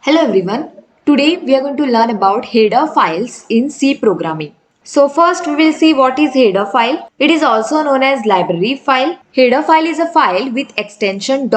Hello everyone. Today we are going to learn about header files in C programming. So first we will see what is header file. It is also known as library file. Header file is a file with extension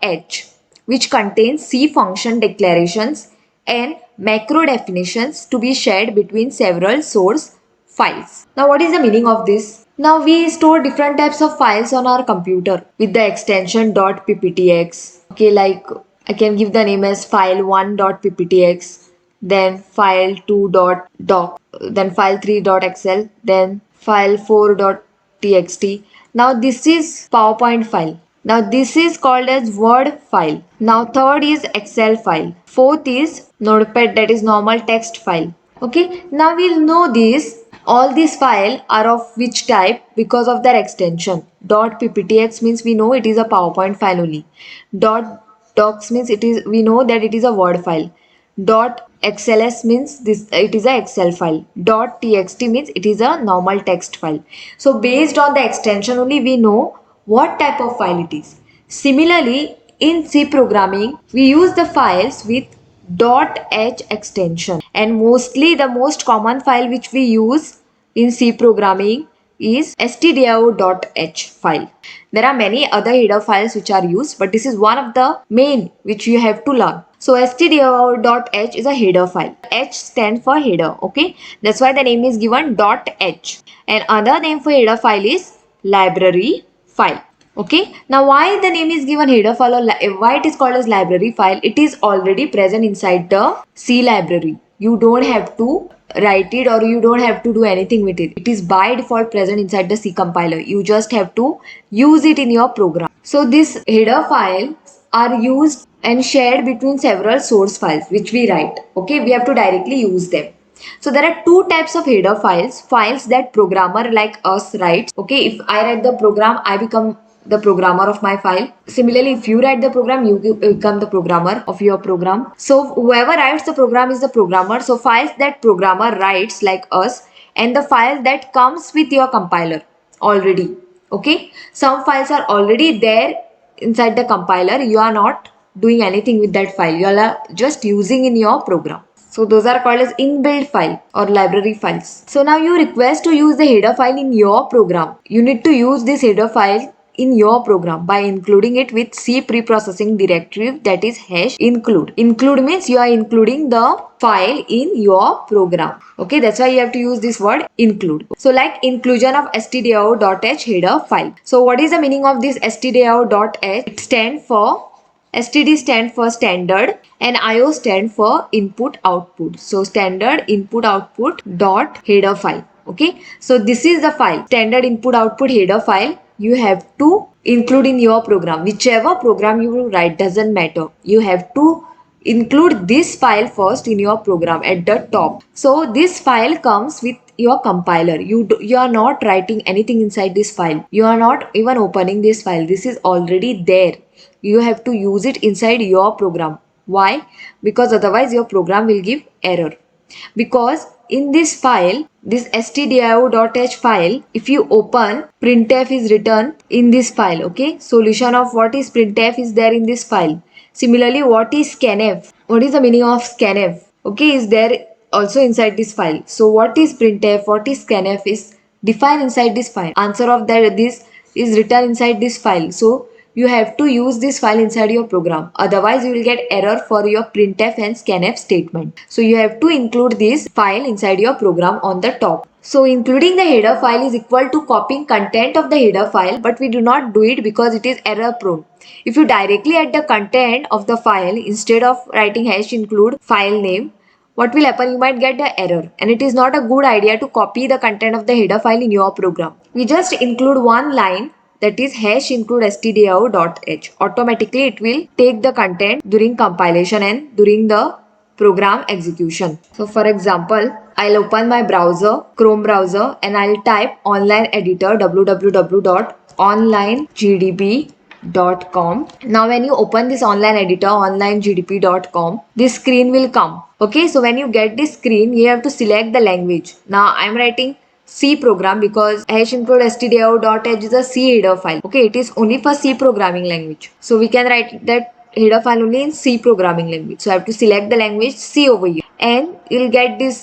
.h which contains C function declarations and macro definitions to be shared between several source files. Now what is the meaning of this? Now we store different types of files on our computer with the extension .pptx. Okay, like I can give the name as file1.pptx, then file2.doc, then file3.xl, then file4.txt. Now this is PowerPoint file. Now this is called as Word file. Now third is Excel file. Fourth is Notepad, that is normal text file. Okay, now we'll know this. All these files are of which type because of their extension. .pptx means we know it is a PowerPoint file only. Docs means we know that it is a Word file. .xls means it is a Excel file. .txt means it is a normal text file. So based on the extension only we know what type of file it is. Similarly, in C programming we use the files with .h extension, and mostly the most common file which we use in C programming is stdio.h file. There are many other header files which are used, but this is one of the main which you have to learn. So stdio.h is a header file. H stands for header, okay? That's why the name is given .h. And other name for header file is library file. Okay, now why the name is given header file or why it is called as library file? It is already present inside the C library. You don't have to write it or you don't have to do anything with it. It is by default present inside the C compiler. You just have to use it in your program. So this header files are used and shared between several source files which we write. Okay, we have to directly use them. So there are two types of header files that programmer like us writes. Okay, if I write the program, I become the programmer of my file. Similarly, if you write the program, you become the programmer of your program. So whoever writes the program is the programmer. So files that programmer writes like us, and the file that comes with your compiler already. Okay, some files are already there inside the compiler. You are not doing anything with that file. You are just using in your program. So those are called as inbuilt file or library files. So now you request to use the header file in your program. You need to use this header file in your program by including it with C preprocessing directive, that is hash include. Include means you are including the file in your program. Okay, that's why you have to use this word include. So like inclusion of stdio.h header file. So what is the meaning of this stdio.h? It stands for STD stand for standard and IO stand for input output. So standard input output dot header file. Okay. So this is the file, standard input output header file. You have to include in your program. Whichever program you will write doesn't matter. You have to include this file first in your program at the top. So this file comes with your compiler. You are not writing anything inside this file. You are not even opening this file. This is already there. You have to use it inside your program. Why? Because otherwise your program will give error. Because in this file, this stdio.h file, if you open, printf is written in this file. Okay, solution of what is printf is there in this file. Similarly, what is scanf? What is the meaning of scanf? Okay, is there also inside this file. So what is printf, what is scanf is defined inside this file. Answer of that this is written inside this file. So you have to use this file inside your program. Otherwise, you will get error for your printf and scanf statement. So you have to include this file inside your program on the top. So including the header file is equal to copying content of the header file, but we do not do it because it is error prone. If you directly add the content of the file instead of writing hash include file name, what will happen? You might get the error, and it is not a good idea to copy the content of the header file in your program. We just include one line, that is hash include stdio.h. Automatically it will take the content during compilation and during the program execution. So for example, I'll open my browser, Chrome browser, and I'll type online editor www.onlinegdb.com. Now when you open this online editor onlinegdb.com, this screen will come. Okay, so when you get this screen, you have to select the language. Now I'm writing C program because hash include stdio.h is a C header file. Okay, it is only for C programming language. So we can write that header file only in C programming language. So I have to select the language C over here, and you'll get this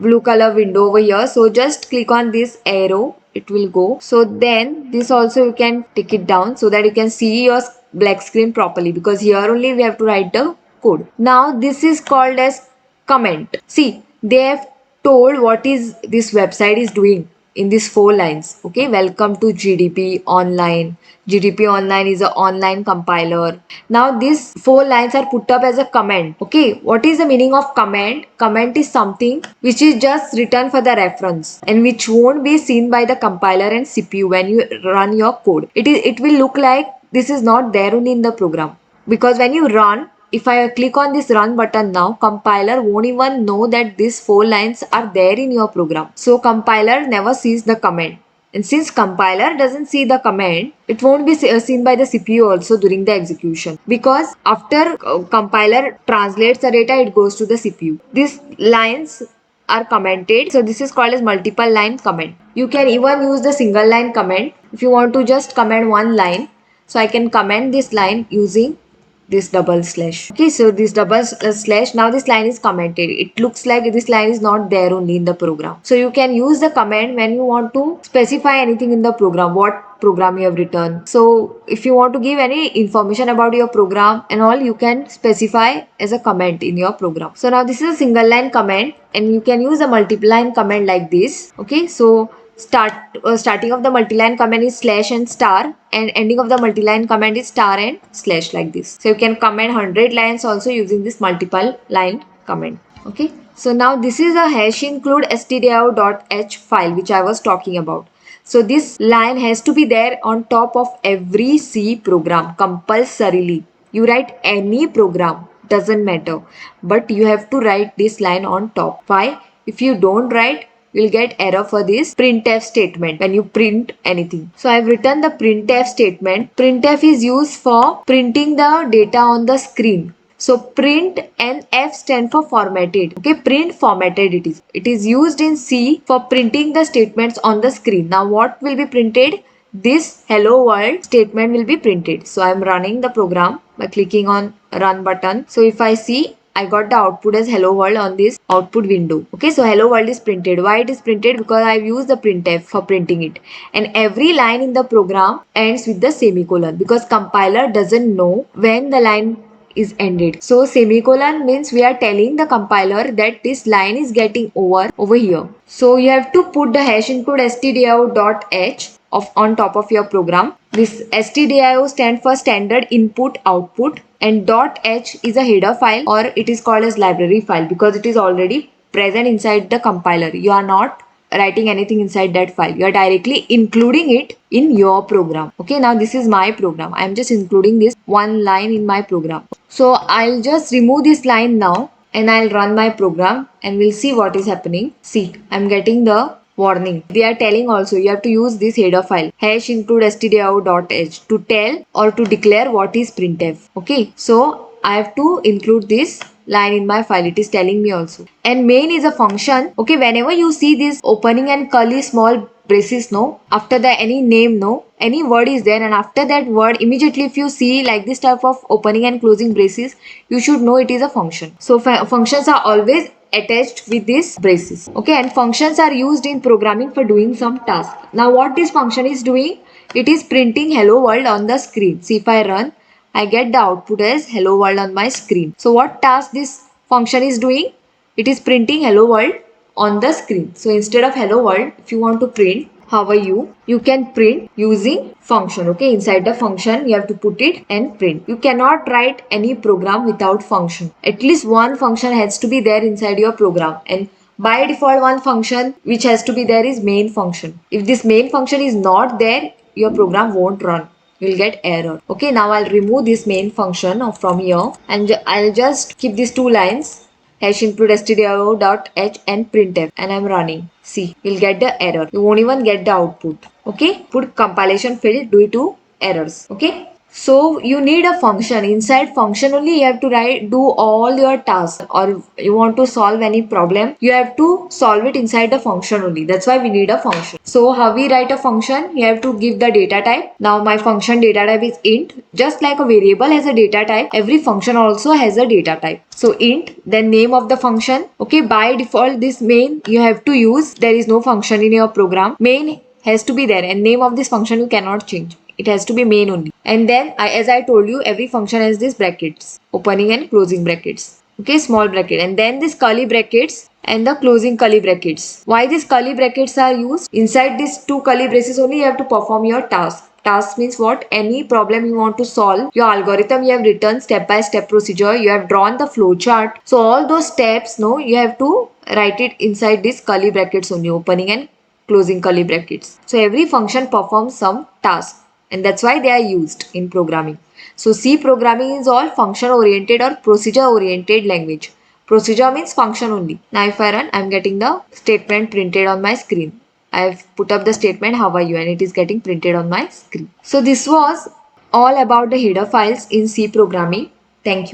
blue color window over here. So just click on this arrow, it will go. So then this also you can take it down so that you can see your black screen properly, because here only we have to write the code. Now this is called as comment. See, they have told what is this website is doing in these 4 lines. Okay, welcome to GDP Online. GDP Online is an online compiler. Now these 4 lines are put up as a comment. Okay, what is the meaning of comment? Comment is something which is just written for the reference and which won't be seen by the compiler and CPU when you run your code. It will look like this is not there only in the program, because when you run, if I click on this run button now, compiler won't even know that these 4 lines are there in your program. So compiler never sees the comment. And since compiler doesn't see the comment, it won't be seen by the CPU also during the execution, because after compiler translates the data, it goes to the CPU. These lines are commented. So this is called as multiple line comment. You can even use the single line comment if you want to just comment one line. So I can comment this line using this double slash. Okay, so this double slash, now this line is commented. It looks like this line is not there only in the program. So you can use the comment when you want to specify anything in the program, what program you have written. So if you want to give any information about your program and all, you can specify as a comment in your program. So now this is a single line comment, and you can use a multiple line comment like this. Okay, so starting of the multi-line comment is slash and star, and ending of the multi-line comment is star and slash, like this. So you can comment 100 lines also using this multiple line comment. Okay, so now this is a hash include stdio.h file which I was talking about. So this line has to be there on top of every C program compulsorily. You write any program, doesn't matter, but you have to write this line on top. Why? If you don't write, you'll get error for this printf statement when you print anything. So I've written the printf statement. Printf is used for printing the data on the screen. So print and F stand for formatted. Okay, print formatted it is. It is used in C for printing the statements on the screen. Now what will be printed? This hello world statement will be printed. So I'm running the program by clicking on run button. So if I see, I got the output as hello world on this output window. Okay, so hello world is printed. Why it is printed? Because I've used the printf for printing it. And every line in the program ends with the semicolon, because compiler doesn't know when the line is ended. So semicolon means we are telling the compiler that this line is getting over here. So you have to put the hash include stdio.h on top of your program. This stdio stands for standard input output, and .h is a header file, or it is called as library file, because it is already present inside the compiler. You are not writing anything inside that file. You are directly including it in your program. Okay, now this is my program. I am just including this one line in my program. So I'll just remove this line now, and I'll run my program, and we'll see what is happening. See, I'm getting the warning. They are telling also you have to use this header file hash include stdio.h to tell or to declare what is printf. Okay, so I have to include this line in my file. It is telling me also. And main is a function. Okay, whenever you see this opening and curly small braces, no, after the any name, no, any word is there, and after that word immediately if you see like this type of opening and closing braces, you should know it is a function. So functions are always attached with these braces. Okay, and functions are used in programming for doing some task. Now what this function is doing? It is printing hello world on the screen. See, if I run, I get the output as hello world on my screen. So what task this function is doing? It is printing hello world on the screen. So instead of hello world, if you want to print how are you can print using function. Okay, inside the function you have to put it and print. You cannot write any program without function. At least one function has to be there inside your program, and by default one function which has to be there is main function. If this main function is not there, your program won't run. You'll get error. Okay, now I'll remove this main function from here, and I'll just keep these 2 lines hash include stdio.h and printf, and I'm running. See, you'll get the error. You won't even get the output. Okay, put compilation failed due to errors. Okay, So you need a function. Inside function only you have to do all your tasks, or you want to solve any problem, you have to solve it inside the function only. That's why we need a function. So how we write a function? You have to give the data type. Now my function data type is int. Just like a variable has a data type, every function also has a data type. So int, then name of the function. Okay, by default this main you have to use. There is no function in your program. Main has to be there, and name of this function you cannot change. It has to be main only. And then as I told you, every function has this brackets, opening and closing brackets. Okay, small bracket, and then this curly brackets and the closing curly brackets. Why these curly brackets are used? Inside these two curly braces only you have to perform your task. Task means what? Any problem you want to solve, your algorithm you have written, step by step procedure, you have drawn the flow chart. So all those steps, no, you have to write it inside these curly brackets only, opening and closing curly brackets. So every function performs some task, and that's why they are used in programming. So C programming is all function oriented or procedure oriented language. Procedure means function only. Now if I run, I'm getting the statement printed on my screen. I've put up the statement how are you, and it is getting printed on my screen. So this was all about the header files in C programming. Thank you.